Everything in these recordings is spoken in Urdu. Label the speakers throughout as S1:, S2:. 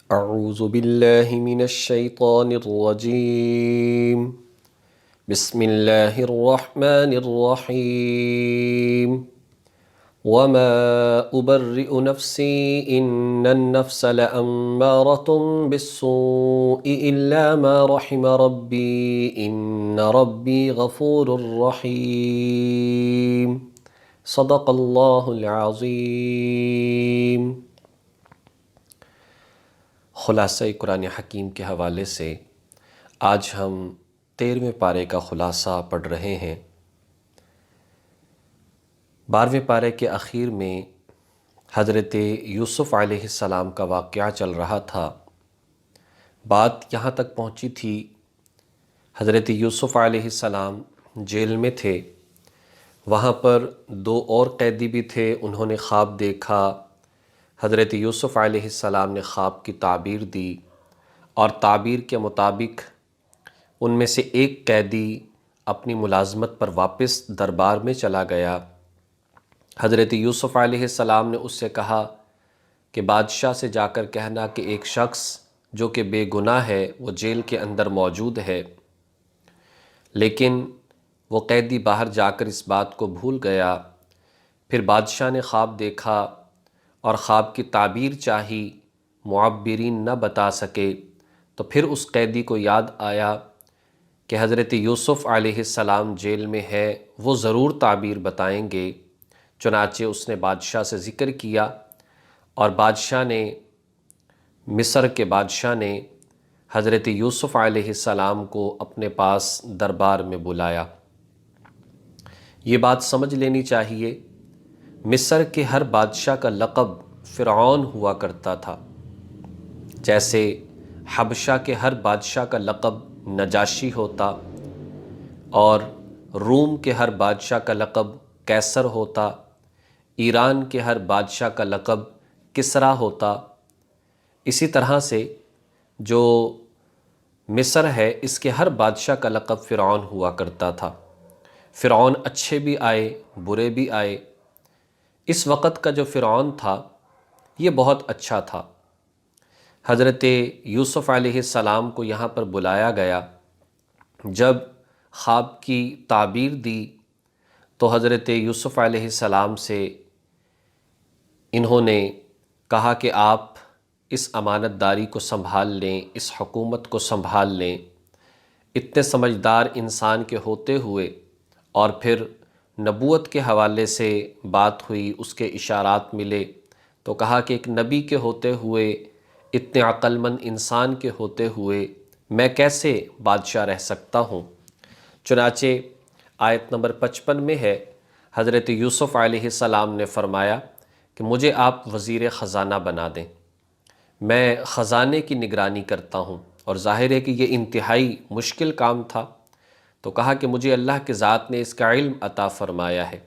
S1: اعوذ باللہ من الشیطان الرجیم بسم اللہ الرحمن الرحیم وما ابرئ نفسی ان النفس لامارۃ بالسوء الا ما رحم ربی ان ربی غفور رحیم صدق اللہ العظیم۔ خلاصہ قرآن حکیم کے حوالے سے آج ہم 13ویں پارے کا خلاصہ پڑھ رہے ہیں۔ 12ویں پارے کے اخیر میں حضرت یوسف علیہ السلام کا واقعہ چل رہا تھا۔ بات یہاں تک پہنچی تھی، حضرت یوسف علیہ السلام جیل میں تھے، وہاں پر 2 اور قیدی بھی تھے، انہوں نے خواب دیکھا۔ حضرت یوسف علیہ السلام نے خواب کی تعبیر دی اور تعبیر کے مطابق ان میں سے ایک قیدی اپنی ملازمت پر واپس دربار میں چلا گیا۔ حضرت یوسف علیہ السلام نے اس سے کہا کہ بادشاہ سے جا کر کہنا کہ ایک شخص جو کہ بے گناہ ہے وہ جیل کے اندر موجود ہے، لیکن وہ قیدی باہر جا کر اس بات کو بھول گیا۔ پھر بادشاہ نے خواب دیکھا اور خواب کی تعبیر چاہی، معبرین نہ بتا سکے، تو پھر اس قیدی کو یاد آیا کہ حضرت یوسف علیہ السلام جیل میں ہے، وہ ضرور تعبیر بتائیں گے۔ چنانچہ اس نے بادشاہ سے ذکر کیا اور مصر کے بادشاہ نے حضرت یوسف علیہ السلام کو اپنے پاس دربار میں بلایا۔ یہ بات سمجھ لینی چاہیے، مصر کے ہر بادشاہ کا لقب فرعون ہوا کرتا تھا، جیسے حبشہ کے ہر بادشاہ کا لقب نجاشی ہوتا، اور روم کے ہر بادشاہ کا لقب قیصر ہوتا، ایران کے ہر بادشاہ کا لقب کسریٰ ہوتا۔ اسی طرح سے جو مصر ہے اس کے ہر بادشاہ کا لقب فرعون ہوا کرتا تھا۔ فرعون اچھے بھی آئے، برے بھی آئے۔ اس وقت کا جو فرعون تھا یہ بہت اچھا تھا۔ حضرت یوسف علیہ السلام کو یہاں پر بلایا گیا۔ جب خواب کی تعبیر دی تو حضرت یوسف علیہ السلام سے انہوں نے کہا کہ آپ اس امانت داری کو سنبھال لیں، اس حکومت کو سنبھال لیں۔ اتنے سمجھدار انسان کے ہوتے ہوئے اور پھر نبوت کے حوالے سے بات ہوئی، اس کے اشارات ملے، تو کہا کہ ایک نبی کے ہوتے ہوئے، اتنے عقل مند انسان کے ہوتے ہوئے میں کیسے بادشاہ رہ سکتا ہوں۔ چنانچہ آیت نمبر 55 میں ہے، حضرت یوسف علیہ السلام نے فرمایا کہ مجھے آپ وزیر خزانہ بنا دیں، میں خزانے کی نگرانی کرتا ہوں، اور ظاہر ہے کہ یہ انتہائی مشکل کام تھا۔ تو کہا کہ مجھے اللہ کے ذات نے اس کا علم عطا فرمایا ہے،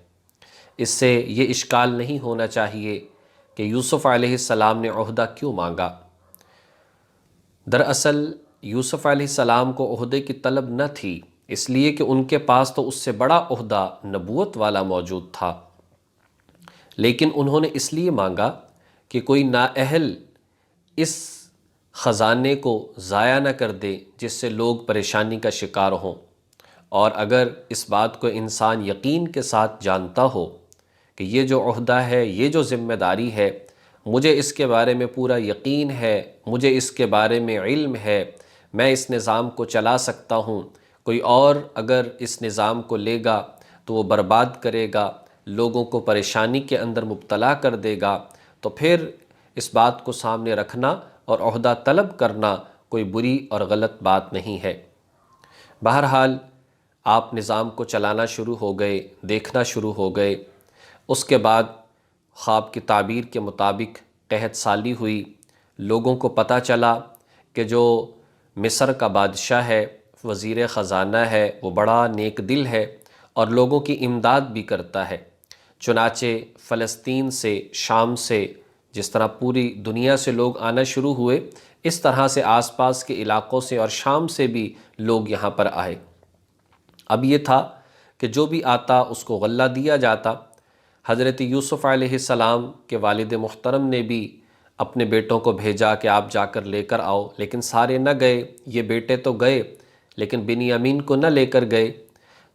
S1: اس سے یہ اشکال نہیں ہونا چاہیے کہ یوسف علیہ السلام نے عہدہ کیوں مانگا۔ دراصل یوسف علیہ السلام کو عہدے کی طلب نہ تھی، اس لیے کہ ان کے پاس تو اس سے بڑا عہدہ نبوت والا موجود تھا، لیکن انہوں نے اس لیے مانگا کہ کوئی نااہل اس خزانے کو ضائع نہ کر دے جس سے لوگ پریشانی کا شکار ہوں۔ اور اگر اس بات کو انسان یقین کے ساتھ جانتا ہو کہ یہ جو عہدہ ہے، یہ جو ذمہ داری ہے، مجھے اس کے بارے میں پورا یقین ہے، مجھے اس کے بارے میں علم ہے، میں اس نظام کو چلا سکتا ہوں، کوئی اور اگر اس نظام کو لے گا تو وہ برباد کرے گا، لوگوں کو پریشانی کے اندر مبتلا کر دے گا، تو پھر اس بات کو سامنے رکھنا اور عہدہ طلب کرنا کوئی بری اور غلط بات نہیں ہے۔ بہرحال آپ نظام کو چلانا شروع ہو گئے، دیکھنا شروع ہو گئے۔ اس کے بعد خواب کی تعبیر کے مطابق قحط سالی ہوئی، لوگوں کو پتہ چلا کہ جو مصر کا بادشاہ ہے، وزیر خزانہ ہے، وہ بڑا نیک دل ہے اور لوگوں کی امداد بھی کرتا ہے۔ چنانچہ فلسطین سے، شام سے، جس طرح پوری دنیا سے لوگ آنا شروع ہوئے، اس طرح سے آس پاس کے علاقوں سے اور شام سے بھی لوگ یہاں پر آئے۔ اب یہ تھا کہ جو بھی آتا اس کو غلہ دیا جاتا۔ حضرت یوسف علیہ السلام کے والد محترم نے بھی اپنے بیٹوں کو بھیجا کہ آپ جا کر لے کر آؤ، لیکن سارے نہ گئے، یہ بیٹے تو گئے لیکن بنیامین کو نہ لے کر گئے۔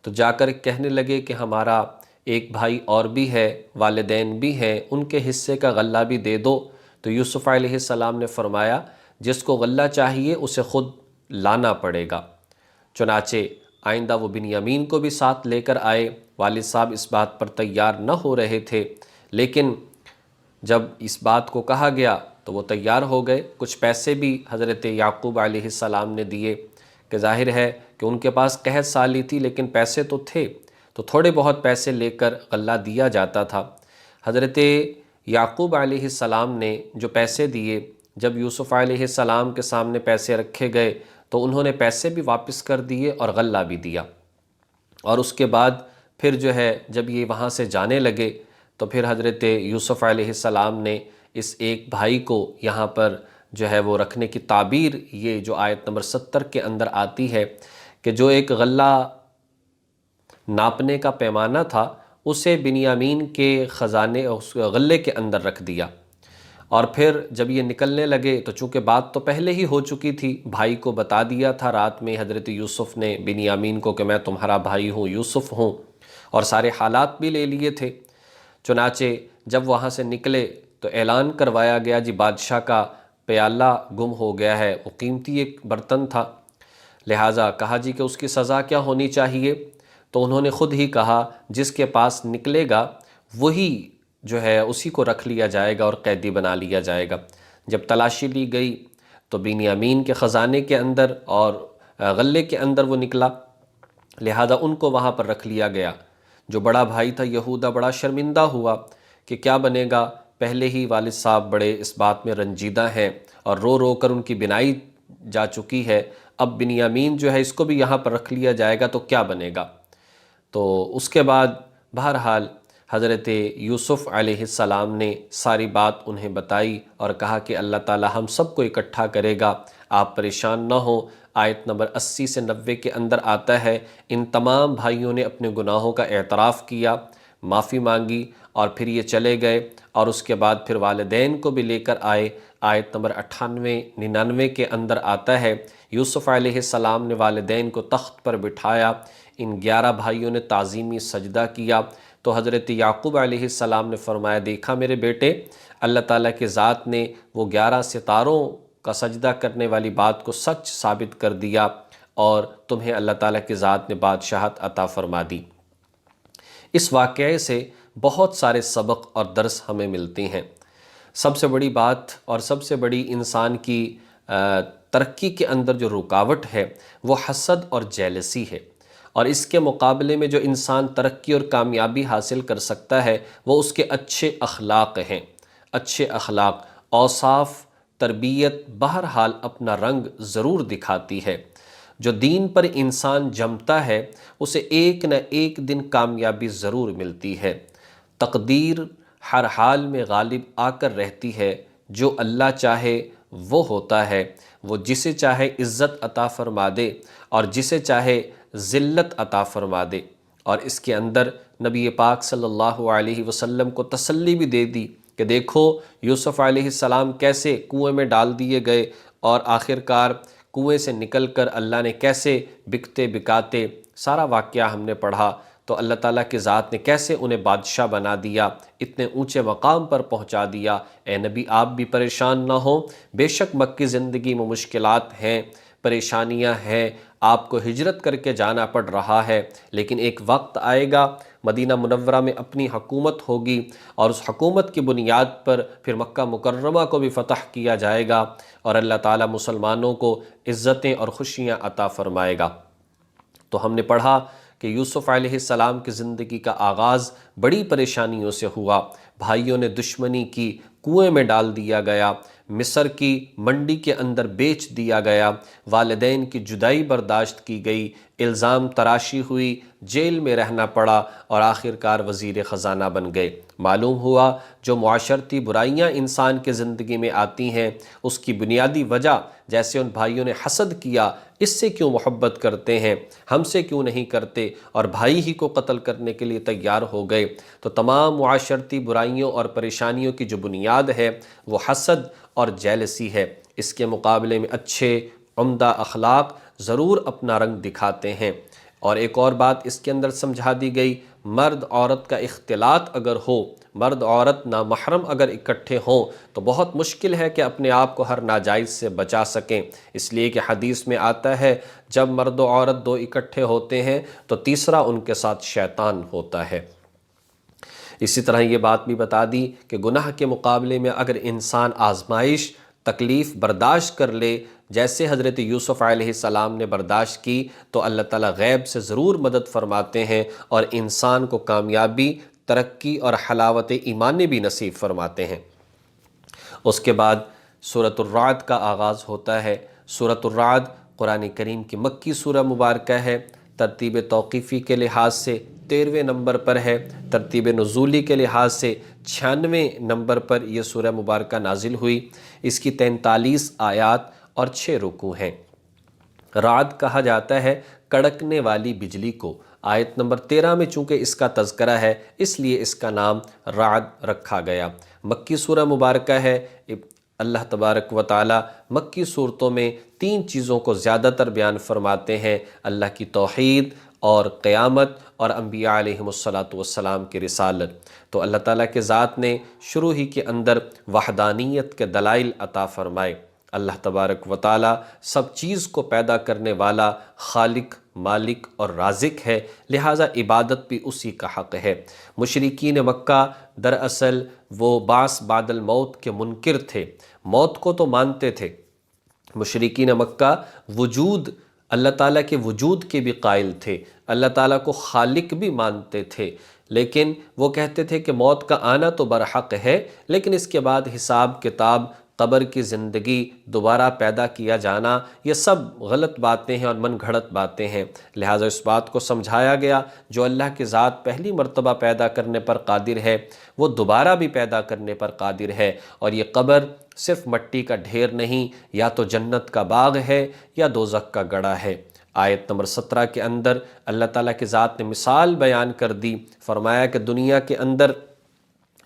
S1: تو جا کر کہنے لگے کہ ہمارا ایک بھائی اور بھی ہے، والدین بھی ہیں، ان کے حصے کا غلہ بھی دے دو۔ تو یوسف علیہ السلام نے فرمایا جس کو غلہ چاہیے اسے خود لانا پڑے گا۔ چنانچہ آئندہ وہ بنیامین کو بھی ساتھ لے کر آئے۔ والد صاحب اس بات پر تیار نہ ہو رہے تھے، لیکن جب اس بات کو کہا گیا تو وہ تیار ہو گئے۔ کچھ پیسے بھی حضرت یعقوب علیہ السلام نے دیے کہ ظاہر ہے کہ ان کے پاس قحط سالی تھی لیکن پیسے تو تھے، تو تھوڑے بہت پیسے لے کر غلہ دیا جاتا تھا۔ حضرت یعقوب علیہ السلام نے جو پیسے دیے، جب یوسف علیہ السلام کے سامنے پیسے رکھے گئے تو انہوں نے پیسے بھی واپس کر دیے اور غلہ بھی دیا۔ اور اس کے بعد پھر جو ہے جب یہ وہاں سے جانے لگے تو پھر حضرت یوسف علیہ السلام نے اس ایک بھائی کو یہاں پر جو ہے وہ رکھنے کی تعبیر، یہ جو آیت نمبر 70 کے اندر آتی ہے کہ جو ایک غلہ ناپنے کا پیمانہ تھا اسے بنیامین کے خزانے اس غلے کے اندر رکھ دیا۔ اور پھر جب یہ نکلنے لگے تو چونکہ بات تو پہلے ہی ہو چکی تھی، بھائی کو بتا دیا تھا رات میں حضرت یوسف نے بنیامین کو کہ میں تمہارا بھائی ہوں، یوسف ہوں، اور سارے حالات بھی لے لیے تھے۔ چنانچہ جب وہاں سے نکلے تو اعلان کروایا گیا جی بادشاہ کا پیالہ گم ہو گیا ہے، وہ قیمتی ایک برتن تھا، لہٰذا کہا جی کہ اس کی سزا کیا ہونی چاہیے؟ تو انہوں نے خود ہی کہا جس کے پاس نکلے گا وہی جو ہے اسی کو رکھ لیا جائے گا اور قیدی بنا لیا جائے گا۔ جب تلاشی لی گئی تو بنیامین کے خزانے کے اندر اور غلے کے اندر وہ نکلا، لہذا ان کو وہاں پر رکھ لیا گیا۔ جو بڑا بھائی تھا یہودا بڑا شرمندہ ہوا کہ کیا بنے گا، پہلے ہی والد صاحب بڑے اس بات میں رنجیدہ ہیں اور رو رو کر ان کی بینائی جا چکی ہے، اب بنیامین جو ہے اس کو بھی یہاں پر رکھ لیا جائے گا تو کیا بنے گا۔ تو اس کے بعد بہرحال حضرت یوسف علیہ السلام نے ساری بات انہیں بتائی اور کہا کہ اللہ تعالی ہم سب کو اکٹھا کرے گا، آپ پریشان نہ ہوں۔ آیت نمبر 80 سے 90 کے اندر آتا ہے ان تمام بھائیوں نے اپنے گناہوں کا اعتراف کیا، معافی مانگی اور پھر یہ چلے گئے، اور اس کے بعد پھر والدین کو بھی لے کر آئے۔ آیت نمبر 98 99 کے اندر آتا ہے یوسف علیہ السلام نے والدین کو تخت پر بٹھایا، ان 11 بھائیوں نے تعظیمی سجدہ کیا۔ تو حضرت یعقوب علیہ السلام نے فرمایا دیکھا میرے بیٹے، اللہ تعالیٰ کے ذات نے وہ 11 ستاروں کا سجدہ کرنے والی بات کو سچ ثابت کر دیا اور تمہیں اللہ تعالیٰ کی ذات نے بادشاہت عطا فرما دی۔ اس واقعے سے بہت سارے سبق اور درس ہمیں ملتے ہیں۔ سب سے بڑی بات اور سب سے بڑی انسان کی ترقی کے اندر جو رکاوٹ ہے وہ حسد اور جیلسی ہے، اور اس کے مقابلے میں جو انسان ترقی اور کامیابی حاصل کر سکتا ہے وہ اس کے اچھے اخلاق ہیں۔ اچھے اخلاق، اوصاف، تربیت بہرحال اپنا رنگ ضرور دکھاتی ہے۔ جو دین پر انسان جمتا ہے اسے ایک نہ ایک دن کامیابی ضرور ملتی ہے۔ تقدیر ہر حال میں غالب آ کر رہتی ہے، جو اللہ چاہے وہ ہوتا ہے، وہ جسے چاہے عزت عطا فرما دے اور جسے چاہے ذلت عطا فرما دے۔ اور اس کے اندر نبی پاک صلی اللہ علیہ وسلم کو تسلی بھی دے دی کہ دیکھو یوسف علیہ السلام کیسے کنویں میں ڈال دیے گئے اور آخرکار کنویں سے نکل کر اللہ نے کیسے بکتے بکاتے سارا واقعہ ہم نے پڑھا، تو اللہ تعالیٰ کی ذات نے کیسے انہیں بادشاہ بنا دیا، اتنے اونچے مقام پر پہنچا دیا۔ اے نبی آپ بھی پریشان نہ ہوں، بے شک مکی زندگی میں مشکلات ہیں، پریشانیاں ہیں، آپ کو ہجرت کر کے جانا پڑ رہا ہے، لیکن ایک وقت آئے گا مدینہ منورہ میں اپنی حکومت ہوگی اور اس حکومت کی بنیاد پر پھر مکہ مکرمہ کو بھی فتح کیا جائے گا اور اللہ تعالیٰ مسلمانوں کو عزتیں اور خوشیاں عطا فرمائے گا۔ تو ہم نے پڑھا کہ یوسف علیہ السلام کی زندگی کا آغاز بڑی پریشانیوں سے ہوا، بھائیوں نے دشمنی کی، کنویں میں ڈال دیا گیا، مصر کی منڈی کے اندر بیچ دیا گیا، والدین کی جدائی برداشت کی گئی، الزام تراشی ہوئی، جیل میں رہنا پڑا اور آخر کار وزیر خزانہ بن گئے۔ معلوم ہوا جو معاشرتی برائیاں انسان کے زندگی میں آتی ہیں اس کی بنیادی وجہ، جیسے ان بھائیوں نے حسد کیا، اس سے کیوں محبت کرتے ہیں، ہم سے کیوں نہیں کرتے، اور بھائی ہی کو قتل کرنے کے لیے تیار ہو گئے۔ تو تمام معاشرتی برائیوں اور پریشانیوں کی جو بنیاد ہے وہ حسد اور جیلسی ہے۔ اس کے مقابلے میں اچھے عمدہ اخلاق ضرور اپنا رنگ دکھاتے ہیں۔ اور ایک اور بات اس کے اندر سمجھا دی گئی، مرد عورت کا اختلاط اگر ہو، مرد عورت نامحرم اگر اکٹھے ہوں تو بہت مشکل ہے کہ اپنے آپ کو ہر ناجائز سے بچا سکیں، اس لیے کہ حدیث میں آتا ہے جب مرد و عورت دو اکٹھے ہوتے ہیں تو تیسرا ان کے ساتھ شیطان ہوتا ہے۔ اسی طرح یہ بات بھی بتا دی کہ گناہ کے مقابلے میں اگر انسان آزمائش، تکلیف برداشت کر لے، جیسے حضرت یوسف علیہ السلام نے برداشت کی، تو اللہ تعالیٰ غیب سے ضرور مدد فرماتے ہیں اور انسان کو کامیابی، ترقی اور حلاوت ایمانی بھی نصیب فرماتے ہیں۔ اس کے بعد سورۃ الرعد کا آغاز ہوتا ہے۔ سورۃ الرعد قرآن کریم کی مکی سورہ مبارکہ ہے، ترتیب توقیفی کے لحاظ سے 13ویں نمبر پر ہے، ترتیب نزولی کے لحاظ سے 96ویں نمبر پر یہ سورہ مبارکہ نازل ہوئی۔ اس کی 43 آیات اور 6 رکوع ہیں۔ رعد کہا جاتا ہے کڑکنے والی بجلی کو۔ آیت نمبر 13 میں چونکہ اس کا تذکرہ ہے اس لیے اس کا نام رعد رکھا گیا۔ مکی سورہ مبارکہ ہے۔ اللہ تبارک و تعالی مکی صورتوں میں 3 چیزوں کو زیادہ تر بیان فرماتے ہیں، اللہ کی توحید اور قیامت اور انبیاء علیہم السلام کی رسالت۔ تو اللہ تعالیٰ کے ذات نے شروع ہی کے اندر وحدانیت کے دلائل عطا فرمائے۔ اللہ تبارک و تعالی سب چیز کو پیدا کرنے والا خالق، مالک اور رازق ہے، لہٰذا عبادت بھی اسی کا حق ہے۔ مشرکین مکہ دراصل وہ بعث بعد الموت کے منکر تھے، موت کو تو مانتے تھے۔ مشرکین مکہ وجود، اللہ تعالیٰ کے وجود کے بھی قائل تھے، اللہ تعالیٰ کو خالق بھی مانتے تھے، لیکن وہ کہتے تھے کہ موت کا آنا تو برحق ہے، لیکن اس کے بعد حساب کتاب، قبر کی زندگی، دوبارہ پیدا کیا جانا، یہ سب غلط باتیں ہیں اور من گھڑت باتیں ہیں۔ لہٰذا اس بات کو سمجھایا گیا جو اللہ کی ذات پہلی مرتبہ پیدا کرنے پر قادر ہے وہ دوبارہ بھی پیدا کرنے پر قادر ہے، اور یہ قبر صرف مٹی کا ڈھیر نہیں، یا تو جنت کا باغ ہے یا دوزخ کا گڑھا ہے۔ آیت نمبر 17 کے اندر اللہ تعالیٰ کی ذات نے مثال بیان کر دی، فرمایا کہ دنیا کے اندر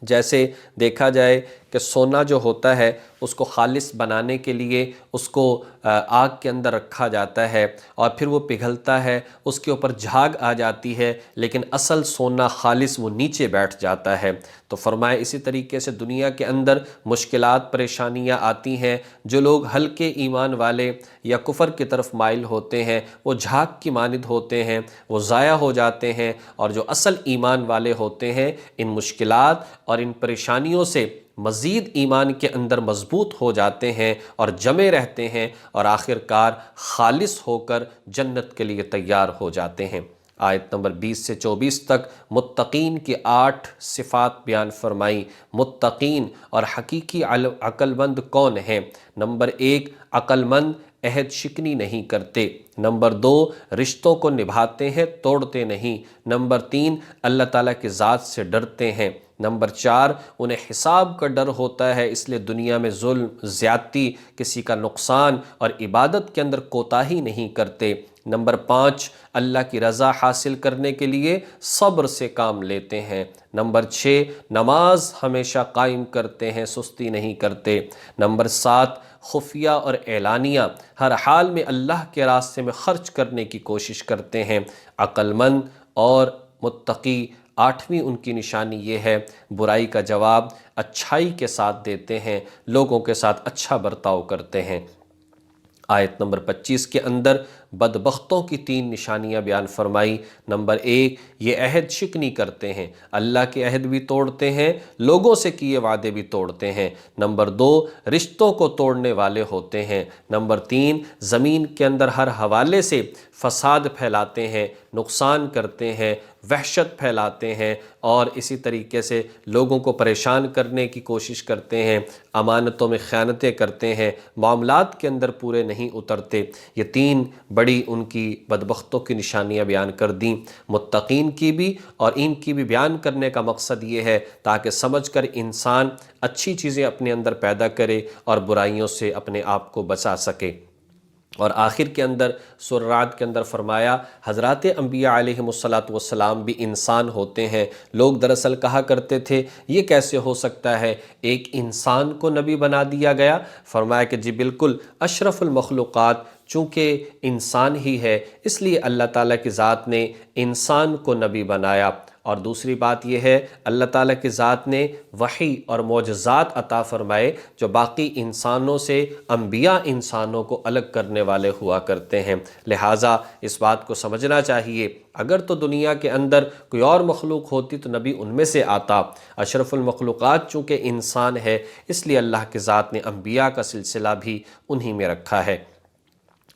S1: جیسے دیکھا جائے کہ سونا جو ہوتا ہے اس کو خالص بنانے کے لیے اس کو آگ کے اندر رکھا جاتا ہے اور پھر وہ پگھلتا ہے، اس کے اوپر جھاگ آ جاتی ہے، لیکن اصل سونا خالص وہ نیچے بیٹھ جاتا ہے۔ تو فرمایا اسی طریقے سے دنیا کے اندر مشکلات، پریشانیاں آتی ہیں، جو لوگ ہلکے ایمان والے یا کفر کی طرف مائل ہوتے ہیں وہ جھاگ کی مانند ہوتے ہیں، وہ ضائع ہو جاتے ہیں، اور جو اصل ایمان والے ہوتے ہیں ان مشکلات اور ان پریشانیوں سے مزید ایمان کے اندر مضبوط ہو جاتے ہیں اور جمے رہتے ہیں، اور آخر کار خالص ہو کر جنت کے لیے تیار ہو جاتے ہیں۔ آیت نمبر 20 سے 24 تک متقین کی 8 صفات بیان فرمائی۔ متقین اور حقیقی عقل مند کون ہیں؟ نمبر 1، عقل مند عہد شکنی نہیں کرتے۔ نمبر 2، رشتوں کو نبھاتے ہیں، توڑتے نہیں۔ نمبر 3، اللہ تعالیٰ کی ذات سے ڈرتے ہیں۔ نمبر 4، انہیں حساب کا ڈر ہوتا ہے، اس لیے دنیا میں ظلم، زیادتی، کسی کا نقصان اور عبادت کے اندر کوتاہی نہیں کرتے۔ نمبر 5، اللہ کی رضا حاصل کرنے کے لیے صبر سے کام لیتے ہیں۔ نمبر 6، نماز ہمیشہ قائم کرتے ہیں، سستی نہیں کرتے۔ نمبر 7، خفیہ اور اعلانیہ ہر حال میں اللہ کے راستے میں خرچ کرنے کی کوشش کرتے ہیں۔ عقل مند اور متقی 8ویں ان کی نشانی یہ ہے، برائی کا جواب اچھائی کے ساتھ دیتے ہیں، لوگوں کے ساتھ اچھا برتاؤ کرتے ہیں۔ آیت نمبر 25 کے اندر بدبختوں کی 3 نشانیاں بیان فرمائی۔ نمبر 1، یہ عہد شکنی کرتے ہیں، اللہ کے عہد بھی توڑتے ہیں، لوگوں سے کیے وعدے بھی توڑتے ہیں۔ نمبر 2، رشتوں کو توڑنے والے ہوتے ہیں۔ نمبر 3، زمین کے اندر ہر حوالے سے فساد پھیلاتے ہیں، نقصان کرتے ہیں، وحشت پھیلاتے ہیں، اور اسی طریقے سے لوگوں کو پریشان کرنے کی کوشش کرتے ہیں، امانتوں میں خیانتیں کرتے ہیں، معاملات کے اندر پورے نہیں اترتے۔ یہ 3 بڑی ان کی بدبختوں کی نشانیاں بیان کر دیں، متقین کی بھی، اور ان کی بھی بیان کرنے کا مقصد یہ ہے تاکہ سمجھ کر انسان اچھی چیزیں اپنے اندر پیدا کرے اور برائیوں سے اپنے آپ کو بچا سکے۔ اور آخر کے اندر سورہ رعد کے اندر فرمایا حضرات انبیاء علیہم السلام بھی انسان ہوتے ہیں۔ لوگ دراصل کہا کرتے تھے یہ کیسے ہو سکتا ہے، ایک انسان کو نبی بنا دیا گیا؟ فرمایا کہ جی بالکل، اشرف المخلوقات چونکہ انسان ہی ہے، اس لیے اللہ تعالیٰ کی ذات نے انسان کو نبی بنایا۔ اور دوسری بات یہ ہے اللہ تعالیٰ کی ذات نے وحی اور معجزات عطا فرمائے جو باقی انسانوں سے انبیاء انسانوں کو الگ کرنے والے ہوا کرتے ہیں۔ لہٰذا اس بات کو سمجھنا چاہیے، اگر تو دنیا کے اندر کوئی اور مخلوق ہوتی تو نبی ان میں سے آتا۔ اشرف المخلوقات چونکہ انسان ہے، اس لیے اللہ کی ذات نے انبیاء کا سلسلہ بھی انہی میں رکھا ہے۔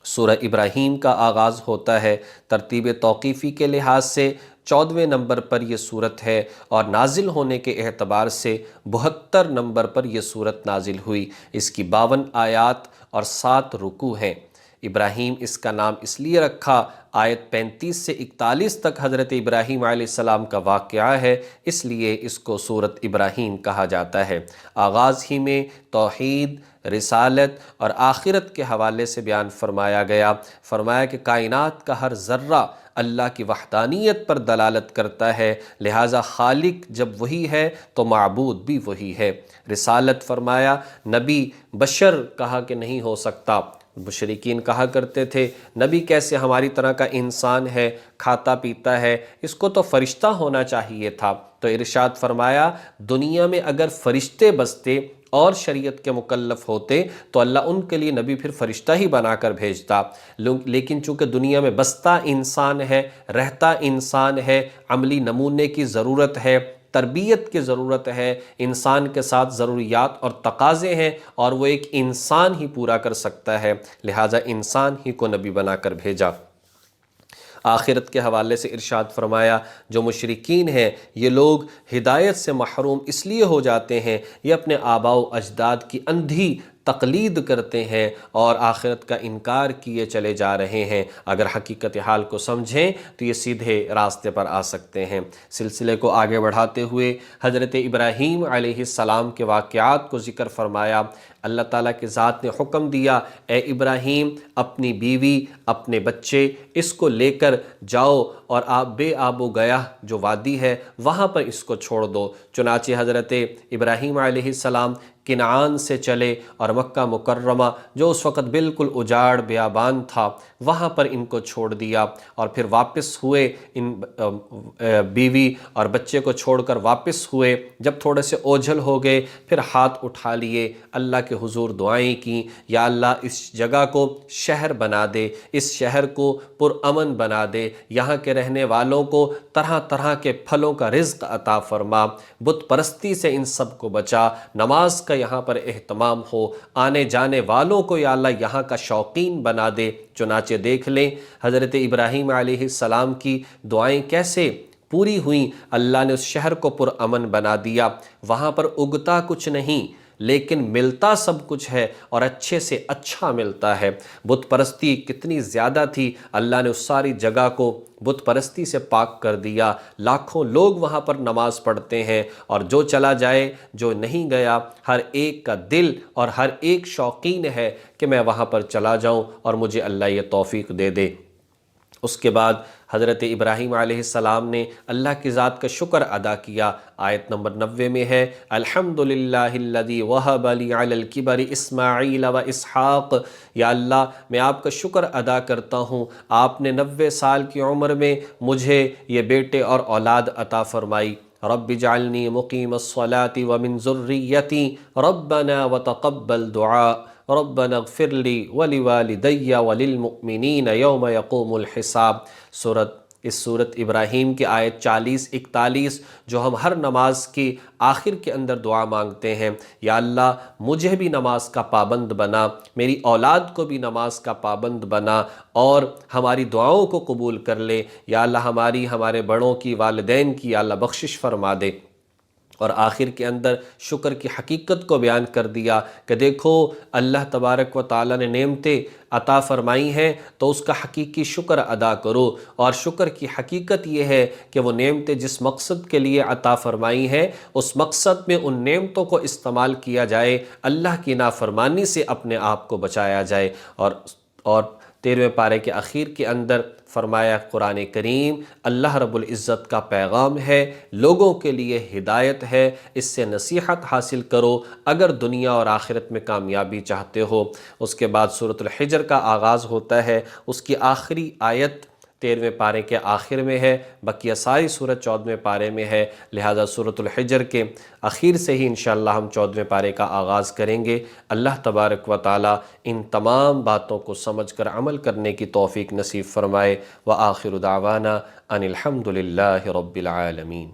S1: سورہ ابراہیم کا آغاز ہوتا ہے ترتیب توقیفی کے لحاظ سے 14ویں نمبر پر یہ صورت ہے، اور نازل ہونے کے اعتبار سے 72 نمبر پر یہ صورت نازل ہوئی۔ اس کی 52 آیات اور 7 رکوع ہیں۔ ابراہیم اس کا نام اس لیے رکھا، آیت 35 سے 41 تک حضرت ابراہیم علیہ السلام کا واقعہ ہے، اس لیے اس کو سورت ابراہیم کہا جاتا ہے۔ آغاز ہی میں توحید، رسالت اور آخرت کے حوالے سے بیان فرمایا گیا۔ فرمایا کہ کائنات کا ہر ذرہ اللہ کی وحدانیت پر دلالت کرتا ہے، لہٰذا خالق جب وہی ہے تو معبود بھی وہی ہے۔ رسالت فرمایا نبی بشر کہا کہ نہیں ہو سکتا۔ مشرکین کہا کرتے تھے نبی کیسے ہماری طرح کا انسان ہے، کھاتا پیتا ہے، اس کو تو فرشتہ ہونا چاہیے تھا۔ تو ارشاد فرمایا دنیا میں اگر فرشتے بستے اور شریعت کے مکلف ہوتے تو اللہ ان کے لیے نبی پھر فرشتہ ہی بنا کر بھیجتا، لیکن چونکہ دنیا میں بستا انسان ہے، رہتا انسان ہے، عملی نمونے کی ضرورت ہے، تربیت کی ضرورت ہے، انسان کے ساتھ ضروریات اور تقاضے ہیں، اور وہ ایک انسان ہی پورا کر سکتا ہے، لہٰذا انسان ہی کو نبی بنا کر بھیجا۔ آخرت کے حوالے سے ارشاد فرمایا جو مشرکین ہیں یہ لوگ ہدایت سے محروم اس لیے ہو جاتے ہیں، یہ اپنے آباء و اجداد کی اندھی تقلید کرتے ہیں اور آخرت کا انکار کیے چلے جا رہے ہیں۔ اگر حقیقت حال کو سمجھیں تو یہ سیدھے راستے پر آ سکتے ہیں۔ سلسلے کو آگے بڑھاتے ہوئے حضرت ابراہیم علیہ السلام کے واقعات کو ذکر فرمایا۔ اللہ تعالیٰ کی ذات نے حکم دیا اے ابراہیم اپنی بیوی، اپنے بچے اس کو لے کر جاؤ اور آپ بے آب و گیاہ جو وادی ہے وہاں پر اس کو چھوڑ دو۔ چنانچہ حضرت ابراہیم علیہ السلام کنعان سے چلے اور مکہ مکرمہ جو اس وقت بالکل اجاڑ بیابان تھا وہاں پر ان کو چھوڑ دیا، اور پھر واپس ہوئے، ان بیوی اور بچے کو چھوڑ کر واپس ہوئے۔ جب تھوڑے سے اوجھل ہو گئے پھر ہاتھ اٹھا لیے، اللہ کے حضور دعائیں کیں یا اللہ اس جگہ کو شہر بنا دے، اس شہر کو پرامن بنا دے، یہاں کے رہنے والوں کو طرح طرح کے پھلوں کا رزق عطا فرما، بت پرستی سے ان سب کو بچا، نماز کا یہاں پر اہتمام ہو، آنے جانے والوں کو یا اللہ یہاں کا شوقین بنا دے۔ چنانچہ دیکھ لیں حضرت ابراہیم علیہ السلام کی دعائیں کیسے پوری ہوئیں۔ اللہ نے اس شہر کو پرامن بنا دیا، وہاں پر اگتا کچھ نہیں لیکن ملتا سب کچھ ہے، اور اچھے سے اچھا ملتا ہے۔ بت پرستی کتنی زیادہ تھی، اللہ نے اس ساری جگہ کو بت پرستی سے پاک کر دیا، لاکھوں لوگ وہاں پر نماز پڑھتے ہیں، اور جو چلا جائے جو نہیں گیا ہر ایک کا دل اور ہر ایک شوقین ہے کہ میں وہاں پر چلا جاؤں اور مجھے اللہ یہ توفیق دے دے۔ اس کے بعد حضرت ابراہیم علیہ السلام نے اللہ کی ذات کا شکر ادا کیا۔ آیت نمبر 90 میں ہے الحمدللہ الذی وہب لی علی الکبر اسماعیل و اسحاق، یا اللہ میں آپ کا شکر ادا کرتا ہوں آپ نے 90 سال کی عمر میں مجھے یہ بیٹے اور اولاد عطا فرمائی۔ رب اجعلنی مقیم الصلاۃ ومن ذریتی ربنا وتقبل دعاء۔ ربنا اغفر لی ولوالدی وللمؤمنین یوم یقوم الحساب۔ سورت ابراہیم کی آیت 40-41 جو ہم ہر نماز کی آخر کے اندر دعا مانگتے ہیں، یا اللہ مجھے بھی نماز کا پابند بنا، میری اولاد کو بھی نماز کا پابند بنا، اور ہماری دعاؤں کو قبول کر لے، یا اللہ ہمارے بڑوں کی، والدین کی یا اللہ بخشش فرما دے۔ اور آخر کے اندر شکر کی حقیقت کو بیان کر دیا کہ دیکھو اللہ تبارک و تعالیٰ نے نعمتیں عطا فرمائی ہیں تو اس کا حقیقی شکر ادا کرو، اور شکر کی حقیقت یہ ہے کہ وہ نعمتیں جس مقصد کے لیے عطا فرمائی ہیں اس مقصد میں ان نعمتوں کو استعمال کیا جائے، اللہ کی نافرمانی سے اپنے آپ کو بچایا جائے۔ اور 13ویں پارے کے اخیر کے اندر فرمایا قرآن کریم اللہ رب العزت کا پیغام ہے، لوگوں کے لیے ہدایت ہے، اس سے نصیحت حاصل کرو اگر دنیا اور آخرت میں کامیابی چاہتے ہو۔ اس کے بعد سورۃ الحجر کا آغاز ہوتا ہے، اس کی آخری آیت 13ویں پارے کے آخر میں ہے، بقیہ ساری سورت 14ویں پارے میں ہے، لہٰذا سورۃ الحجر کے اخیر سے ہی انشاءاللہ ہم 14ویں پارے کا آغاز کریں گے۔ اللہ تبارک و تعالی ان تمام باتوں کو سمجھ کر عمل کرنے کی توفیق نصیب فرمائے۔ وآخر دعوانا ان الحمد للہ رب العالمین۔